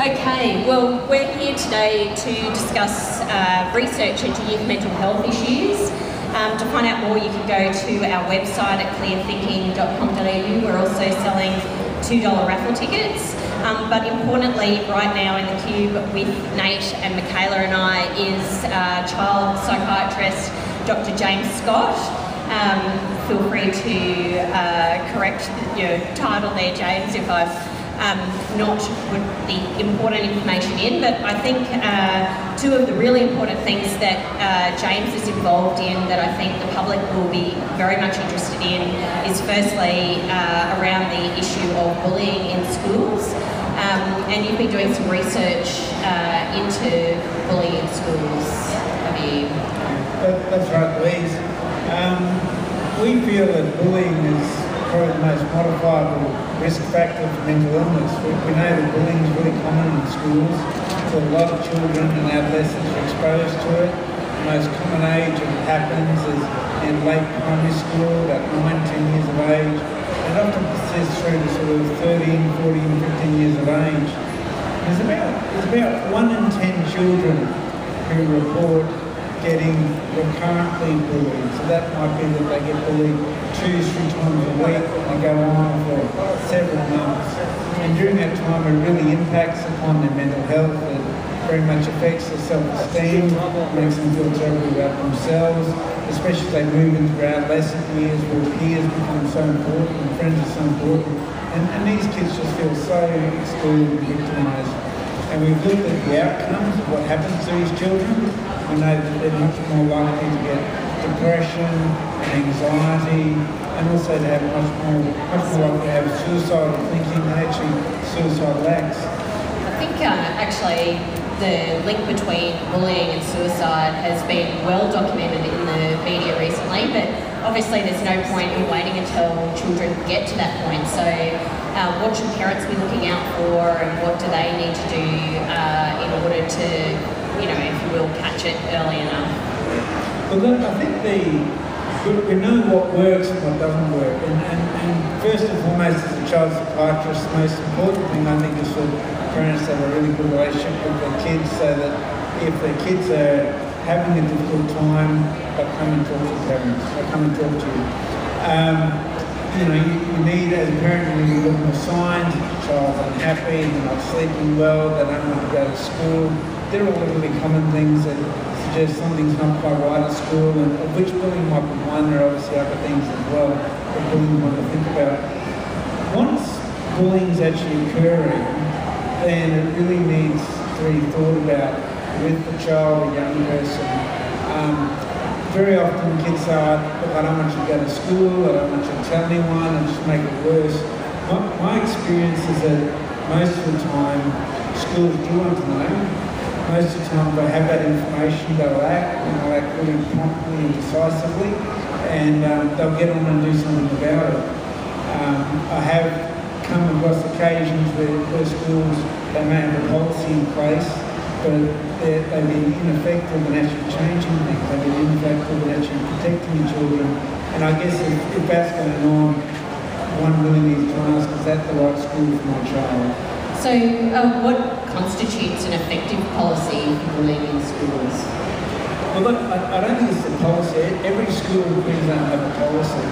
Okay, well, we're here today to discuss research into youth mental health issues. To find out more, you can go to our website at clearthinking.com.au. We're also selling $2 raffle tickets. But importantly, right now in the cube with Nate and Michaela and I is child psychiatrist Dr. James Scott. Feel free to correct your title there, James, if I've not put the important information in, but I think two of the really important things that James is involved in that I think the public will be very much interested in is firstly around the issue of bullying in schools. And you've been doing some research into bullying in schools, have you? That's right, Louise. We feel that bullying is probably the most modifiable risk factor for mental illness. We know that bullying is really common in schools, so a lot of children and adolescents are exposed to it. The most common age it happens is in late primary school, about 9, 10 years of age. It often persists through to sort of 13, 14, 15 years of age. There's about 1 in 10 children who report getting recurrently bullied. So that might be that they get bullied 2-3 times a week and they go on for several months. And during that time it really impacts upon their mental health. It very much affects their self-esteem, makes them feel terribly about themselves, especially as they move into their adolescent years where peers become so important and friends are so important. And these kids just feel so excluded and victimised. And we've looked at the outcomes of what happens to these children. We know that they're much more likely to get depression and anxiety, and also to have much more likely to have suicidal thinking and actually suicidal acts. I think actually the link between bullying and suicide has been well documented in the media recently, but obviously there's no point in waiting until children get to that point. So what should parents be looking out for, and what do they need to do in order to, if you will, catch it early enough? Well, I think we know what works and what doesn't work, and first and foremost as a child psychiatrist, the most important thing I think is for parents to have a really good relationship with their kids, so that if their kids are having a difficult time, they'll come and talk to parents, they'll come and talk to you. You need, as a parent, you need to look for signs. If your child's unhappy, they're not sleeping well, they don't want to go to school. They're all really common things that suggest something's not quite right at school, and of which bullying might be one. There are obviously other things as well that bullying might to think about. Once bullying's actually occurring, then it really needs to be thought about with the child, a young person. Very often kids say, look, I don't want you to go to school, I don't want you to tell anyone, and just make it worse. My experience is that most of the time schools do want to know. Most of the time they have that information, they'll act, and they'll act really promptly and decisively, and they'll get on and do something about it. I have come across occasions where schools, they may have a policy in place, but they've been ineffective in actually changing things. They've been ineffective in actually protecting the children. And I guess if that's going on, one really needs to ask, is that the right school for my child? So what constitutes an effective policy for bullying in schools? Well, look, I don't think it's the policy. Every school in Queensland have a policy.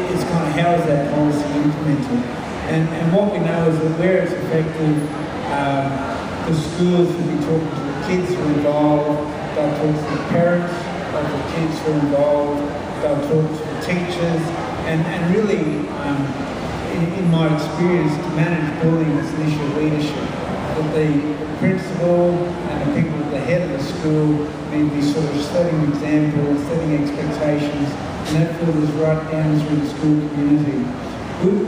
It's kind of how is that policy implemented? And what we know is that where it's effective, the schools will be talking to the kids who are involved, they'll talk to the parents of the kids who are involved, they'll talk to the teachers, and really, in my experience, to manage bullying is an issue of leadership. That the principal and the people at the head of the school need to be sort of setting examples, setting expectations, and that filters right down through the school community.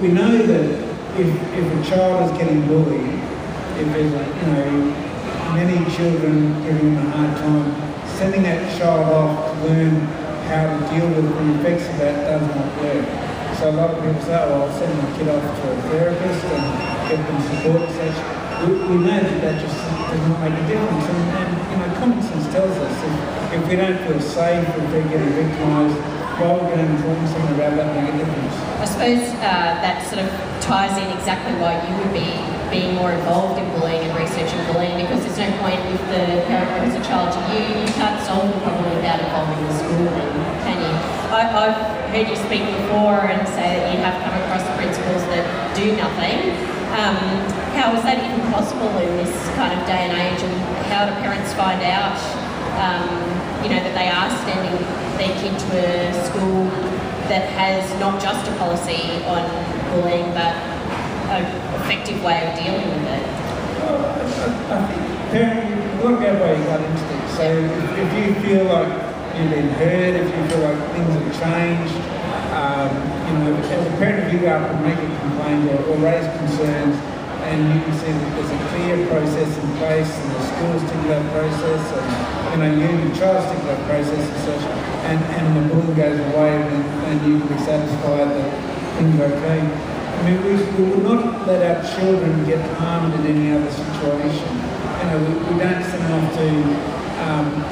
We know that if a child is getting bullied, if there's many children giving them a hard time, sending that child off to learn how to deal with the effects of that does not work. So a lot of people say, well, I'll send my kid off to a therapist and get them support. We know that just does not make a difference. And common sense tells us that if we don't feel safe, if they're getting victimised, why we're going to talk to someone about that make a difference? I suppose that sort of ties in exactly why you would be being more involved in bullying and researching bullying, because there's no point if the parent brings a child to you can't solve the problem without involving the school, can you? I've heard you speak before and say that you have come across principals that do nothing. How is that even possible in this kind of day and age, and how do parents find out, that they are sending their kid to a school that has not just a policy on bullying, but an effective way of dealing with it? Well, I think you've got to go by your gut instinct. So if you feel like you've been heard, if you feel like things have changed, as a parent, if you go up and make a complaint or raise concerns, and you can see that there's a clear process in place, and the schools stick to that process, and you and your child stick to that process and such, and the bullying goes away, and you can be satisfied that things are okay. I mean, we will not let our children get harmed in any other situation. We don't send them off to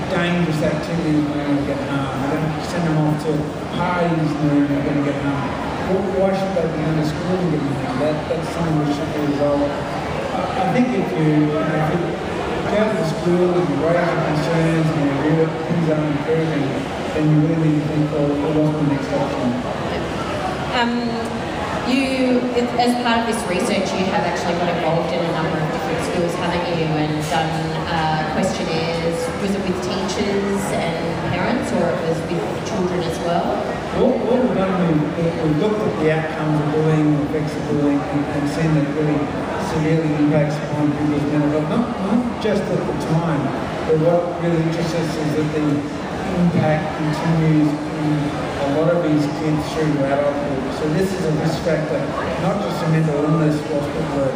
dangerous activities when they're going to get harmed. We don't send them off to parties when they're going to get harmed. Why should they be going to school and getting harmed? That's something that should be resolved. I think if you go to the school and you raise your concerns and you hear that things aren't improving, then you really need to think, well, what's the next option? As part of this research, you have actually got involved in a number of different schools, haven't you, and done questionnaires. Was it with teachers and parents, or it was with children as well? What we've done, we've looked at the outcomes of bullying, the effects of bullying, and seen that it really severely impacts upon people's mental health. Not just at the time, but what really interests us is that the impact continues in a lot of these kids through adulthood. So this is a risk factor, not just a mental illness whilst people are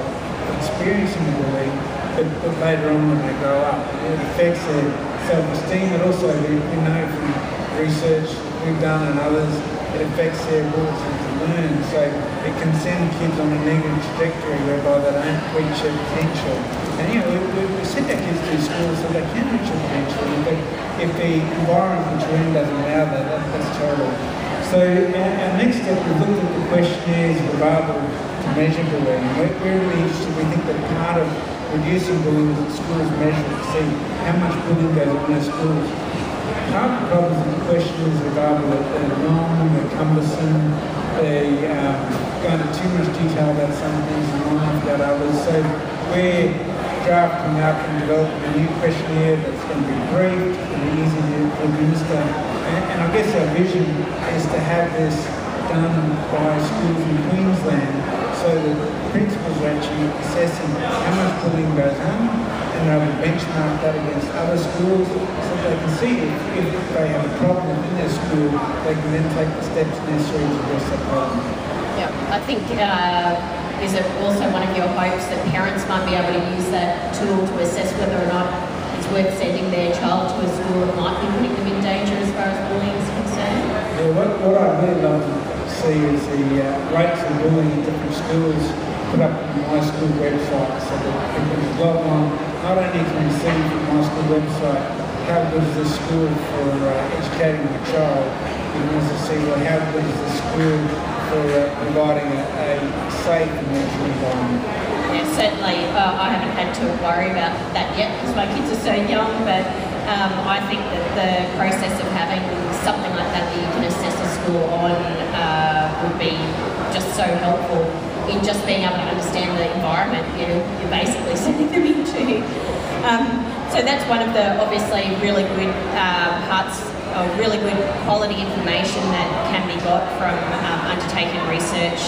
experiencing the bullying, but later on when they grow up. It affects their self-esteem, but also we know from research we've done and others, it affects their ability to learn. So it can send kids on a negative trajectory whereby they don't reach their potential. And we send our kids to school so they can reach their potential. But if the environment which we're in doesn't allow that, that's terrible. So our next step, we've looked at the questionnaires available to measure bullying. We're really interested. We think that part of reducing bullying is that schools measure to see how much bullying goes on in schools. Part of the problem is that the questionnaires are available are wrong, they're cumbersome, they go into too much detail about some things and not about others. So we're drafting up and developing a new questionnaire that's going to be brief, it's going to be easy to administer. And I guess our vision is to have this done by schools in Queensland so that principals are actually assessing how much bullying goes on, and they'll be benchmark that against other schools so that they can see if they have a problem within their school, they can then take the steps necessary to address that problem. Yeah, I think is it also one of your hopes that parents might be able to use that tool to assess whether or not it's worth sending their child to a school that might be putting them in danger as far as bullying is concerned? Yeah, what I'd really love to see is the rates of bullying in different schools put up on my school website so that people can log on. Not only can you see from my school website how good is the school for educating the child, you can also see how good is the school for providing a safe and nurturing environment. Yeah, certainly. I haven't had to worry about that yet because my kids are so young, but I think that the process of having something like that you can assess a school on would be just so helpful in just being able to understand the environment you're basically sending them into. So that's one of the obviously really good parts, or really good quality information that can be got from undertaking research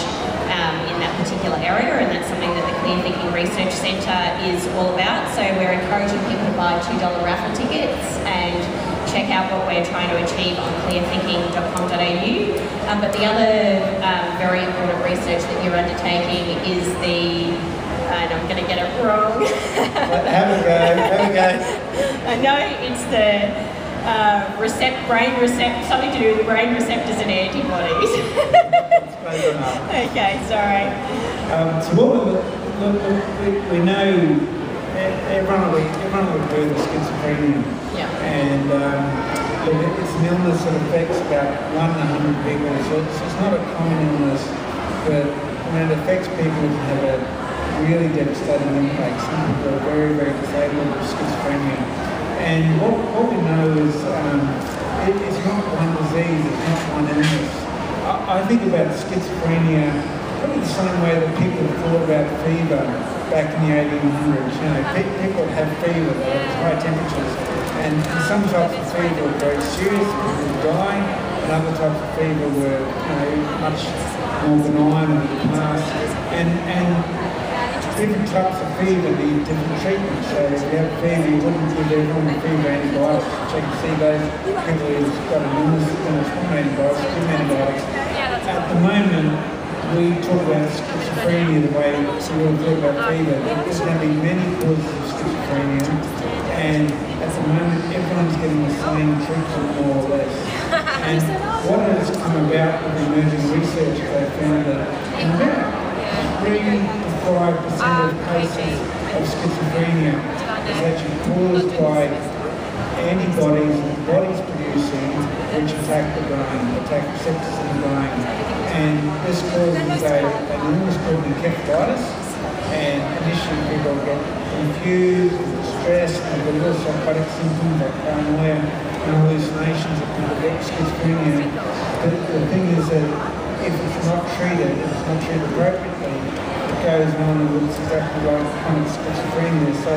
in that particular area, and that's something that the Clear Thinking Research Centre is all about. So we're encouraging people to buy $2 raffle tickets and check out what we're trying to achieve on clearthinking.com.au. But the other very important research that you're undertaking is and I'm going to get it wrong. Have a go. I know it's the something to do with brain receptors and antibodies. Okay, sorry. So we know everyone will do the schizophrenia. Yeah. And it's an illness that affects about 1 in 100 people. So it's not a common illness, but when it affects people, it can have a really devastating impact. Some people are very, very disabled with schizophrenia. And what we know is it's not one disease, it's not one illness. I think about schizophrenia probably the same way that people thought about fever back in the 1800s. You know, people would have fever, they had high temperatures, and some types of fever were very serious, people would die, and other types of fever were, you know, much more benign and would pass. And different types of fever need different treatments. So if you have fever, you wouldn't give everyone fever antibiotics. Check and see those people who've got an illness and it's from antibiotics, give them antibiotics. At the moment, we talk about schizophrenia the way we will talk about fever. There's going to be many causes of schizophrenia, and at the moment, everyone's getting the same treatment more or less. And what has come about with the emerging research, they found that in about 3 to 5% of cases of schizophrenia is actually caused by antibodies that the body's producing which attack the brain, attack receptors in the brain. And this causes an illness called encephalitis, and initially people get confused, stressed, and get little psychotic symptoms like paranoia and hallucinations that people get schizophrenia. The thing is that if it's not treated appropriately, it goes on and looks exactly like chronic schizophrenia. So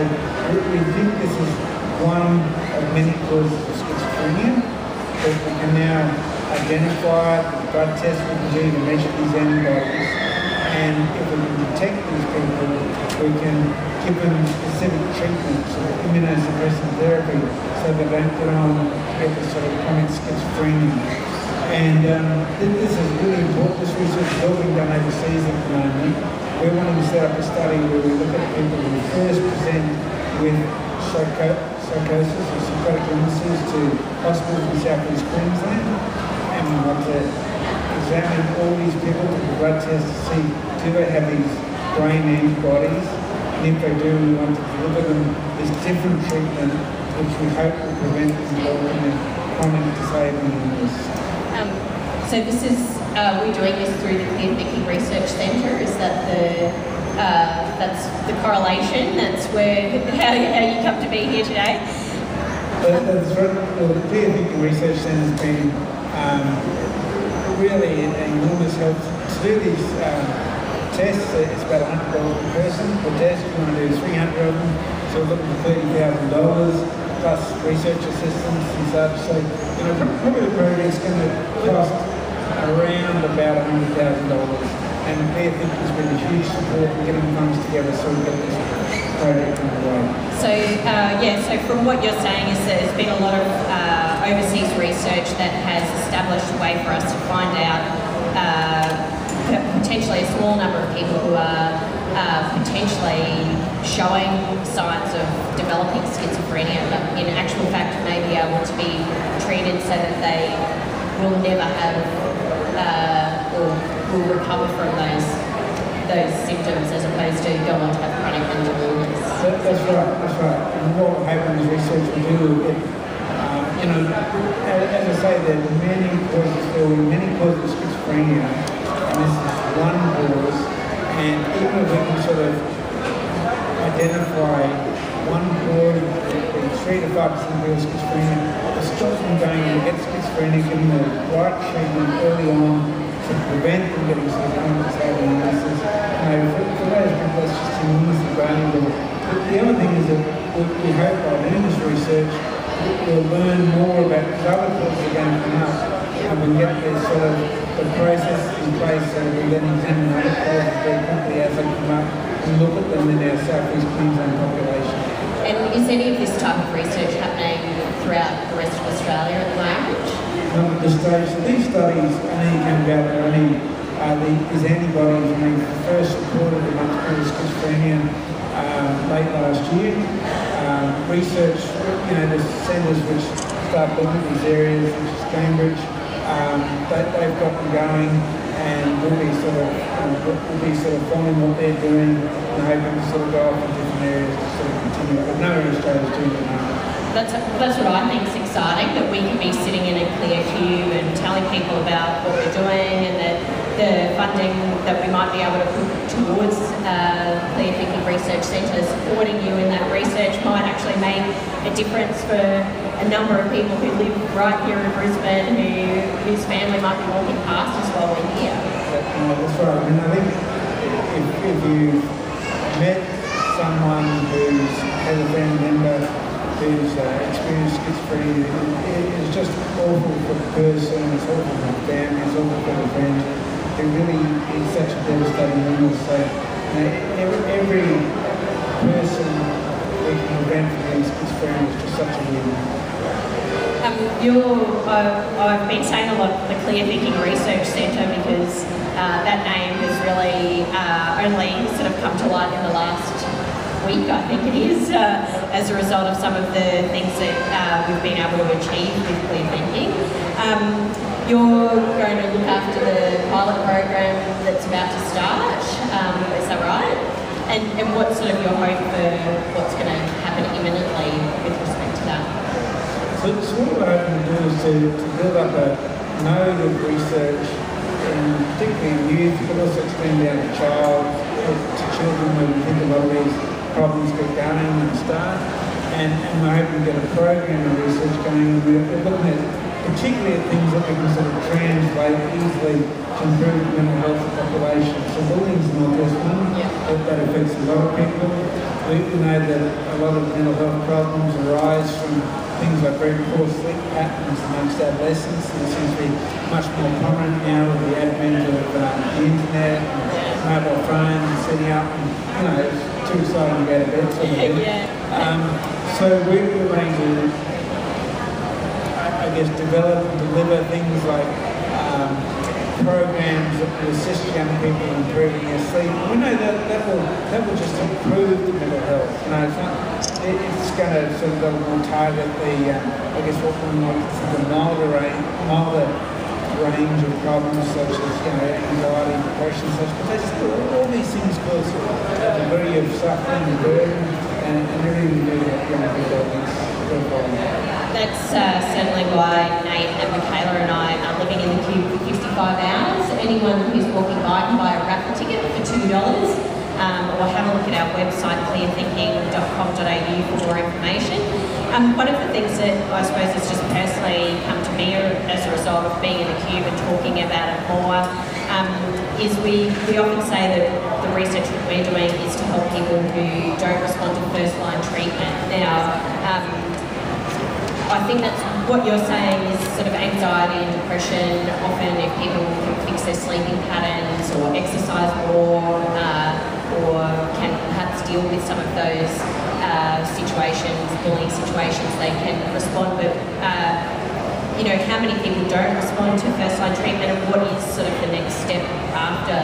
we think this is one of many causes of schizophrenia, but we can now identify it, blood tests we can do to measure these antibodies, and if we can detect these people, we can give them specific treatments or immunosuppressive therapy so they don't get on to get this sort of chronic schizophrenia. And this is really important. This research is all being done overseas at the moment. We're wanting to set up a study where we look at people who first present with psychosis or psychotic illnesses to hospitals in South East Queensland, and we want to examine all these people with the blood test to see do they have these brain antibodies, and if they do, we want to deliver them this different treatment which we hope will prevent them developing a chronic disabling illness. So this is, we're doing this through the Clear Thinking Research Centre. Is that that's the correlation? That's where how you come to be here today? That's right. Well, the Clear Thinking Research Centre has been really an enormous help. To do these tests, it's about $100 per person per test. We want to do 300 of them, so we're looking for $30,000 plus research assistants and such. So, you know, probably the project's going to cost around about $100,000, and Clear Thinking has been a huge support in getting funds together so we get this project underway. So so from what you're saying is that there's been a lot of overseas research that has established a way for us to find out potentially a small number of people who are potentially showing signs of developing schizophrenia, but in actual fact may be able to be treated so that they will never have or will recover from those symptoms as opposed to go on to have chronic mental illness. That's right. And what will happen is research will do it. You know, as I say, there are many causes of schizophrenia, and this is one cause, and even if we can sort of identify one cause, 3 to 5% of people with schizophrenia, to stop them going to get schizophrenia, giving them the right treatment early on to prevent them getting sort of chronic disabling illnesses. You know, for those people, it's just enormously valuable. But the other thing is that we hope by doing this research, we'll learn more about, because other causes are going to come up, and we'll get this sort of the process in place so we then examine other causes very quickly as they come up and look at them in our South East Queensland population. And is any of this type of research happening throughout the rest of Australia at the moment? Not at this stage. These studies only came about, these antibodies when we first reported amongst people with schizophrenia late last year. Research, you know, the centres which start looking at these areas, which is Cambridge, they've got them going, and we'll be sort of following what they're doing and hoping to sort of go off in different areas to sort of continue. But no Australia's doing it now. That's what I think is exciting, that we can be sitting in a clear queue and telling people about what we're doing, and that the funding that we might be able to put towards Clear Thinking Research Centre supporting you in that research might actually make a difference for a number of people who live right here in Brisbane whose family might be walking past us while we're here. That's right. I mean, I think if you met someone who's has a family member who's experienced schizophrenia, it's just awful for the person, it's awful for the family, it's awful for the friends. It really is such a devastating illness. So every person we can prevent from getting schizophrenia is just such a win. I've been saying a lot of the Clear Thinking Research Centre because that name has really only sort of come to light in the last week, I think it is, as a result of some of the things that we've been able to achieve with Clear Thinking. You're going to look after the pilot program that's about to start, is that right? And what's sort of your hope for what's going to happen imminently with respect to that? So what we're hoping to do is to build up a node of research, particularly in youth, but also extend down to children where we think a lot of these problems get going and start. And we're hoping to get a program of research going. We're looking at particularly at things that we can sort of translate easily to improve the mental health of the population. So bullying is not just one, that affects a lot of people. We know that a lot of mental health problems arise from things like very poor sleep patterns amongst adolescents, and it seems to be much more prominent now with the advent of the internet and mobile phones, setting up, and it's too exciting to go to bed sort of thing. So we're going to develop and deliver things like programs that will assist young people in improving their sleep. We know that will just improve the mental health. It's going to sort of more target the what we might consider milder range of problems such as anxiety, depression, such. But all these things cause a degree of suffering and burden, and they really do that young people. That's certainly why Nate and Michaela and I are living in the Cube for 55 hours. Anyone who's walking by can buy a raffle ticket for $2, or have a look at our website, clearthinking.com.au, for more information. One of the things that I suppose has just personally come to me as a result of being in the Cube and talking about it more is we often say that the research that we're doing is to help people who don't respond to first-line treatment. Now, I think that's what you're saying is sort of anxiety and depression. Often if people can fix their sleeping patterns or exercise more or can perhaps deal with some of those situations, bullying situations, they can respond. But, how many people don't respond to first-line treatment, and what is sort of the next step after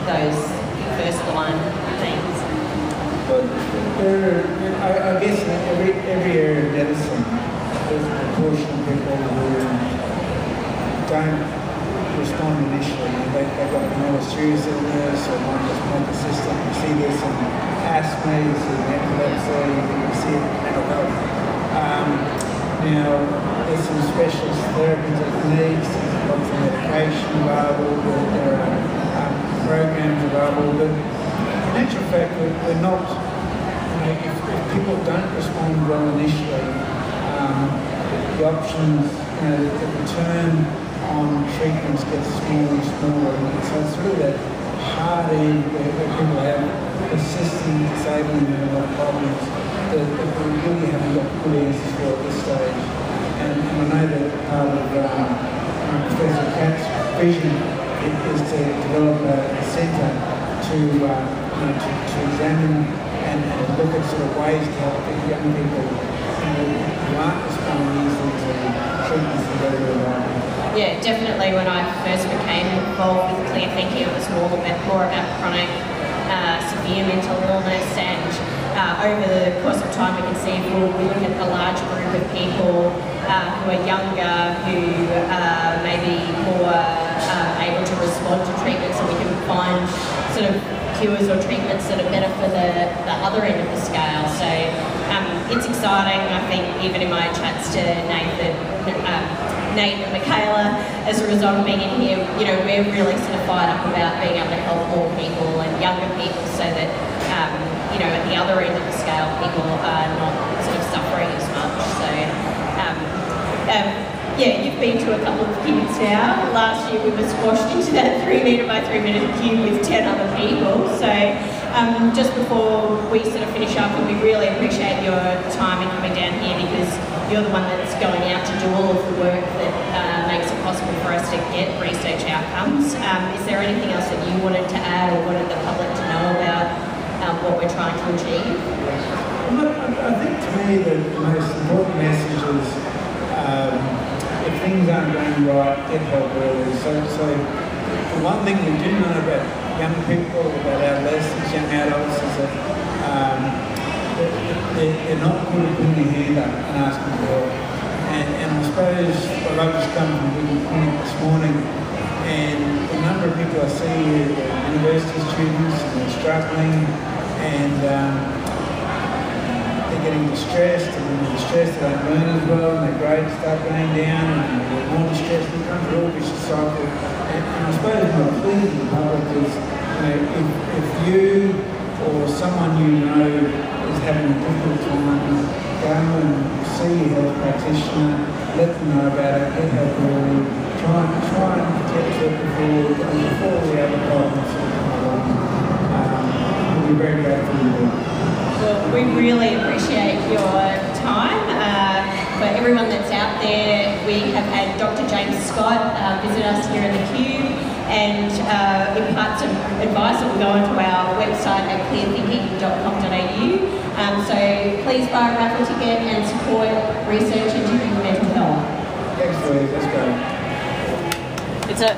those first-line things? Well, I guess in every area of medicine, there's a proportion of people who don't respond initially. They've got more serious illness or one that's more persistent. You see this in asthma, you see in epilepsy, you see it in mental health. Now, there's some specialist therapy techniques, there's lots of medication available, there are programs available, but in actual fact, we're not, if people don't respond well initially, the options, the return on treatments gets smaller and smaller. And so it's really that hard end where people have persistent disabling mental health problems that we really haven't got good answers for at this stage. And I know that part of Professor Katz's vision is to develop a centre to examine and look at sort of ways to help young people who aren't responding easily to treatments and go to their life. Yeah, definitely. When I first became involved with Clear Thinking, it was more about chronic, severe mental illness, and over the course of time we can see if we look at a large group of people who are younger, who may be more able to respond to treatments, and we can find sort of cures or treatments that are better for the other end of the scale. So it's exciting. I think even in my chats to Nate that Nate and Michaela, as a result of being in here, you know, we're really sort of fired up about being able to help more people and younger people so that, you know, at the other end of the scale, people are not sort of suffering as much. So, yeah, you've been to a couple of queues now. Last year we were squashed into that 3 metre by 3 metre queue with 10 other people. So just before we sort of finish up, we really appreciate your time in coming down here, because you're the one that's going out to do all of the work that makes it possible for us to get research outcomes. Is there anything else that you wanted to add or wanted the public to know about what we're trying to achieve? I think to me the most important message is if things aren't going right, get help early. So the one thing we do know about young people, about adolescents, young adults, is that they're not good at putting their hand up and asking for help. And I suppose I've just come from a clinic this morning, and the number of people I see here, the university students, and they're struggling, and they're getting distressed, and when they're distressed they don't learn as well, and their grades start going down, and they're more distressed, it becomes a real vicious cycle. And I suppose my plea to the public is, you know, if you or someone you know is having a difficult time, go and see your health practitioner, let them know about it, get help early, try and protect it before the other problems come along. We'll be very grateful to you. Well, we really appreciate your time. For everyone that's out there, we have had Dr. James Scott visit us here in the Cube and impart some advice that will go onto our website at clearthinking.com.au. So please buy a raffle ticket and support research into mental health. Thanks, Louise. Let's go. It's a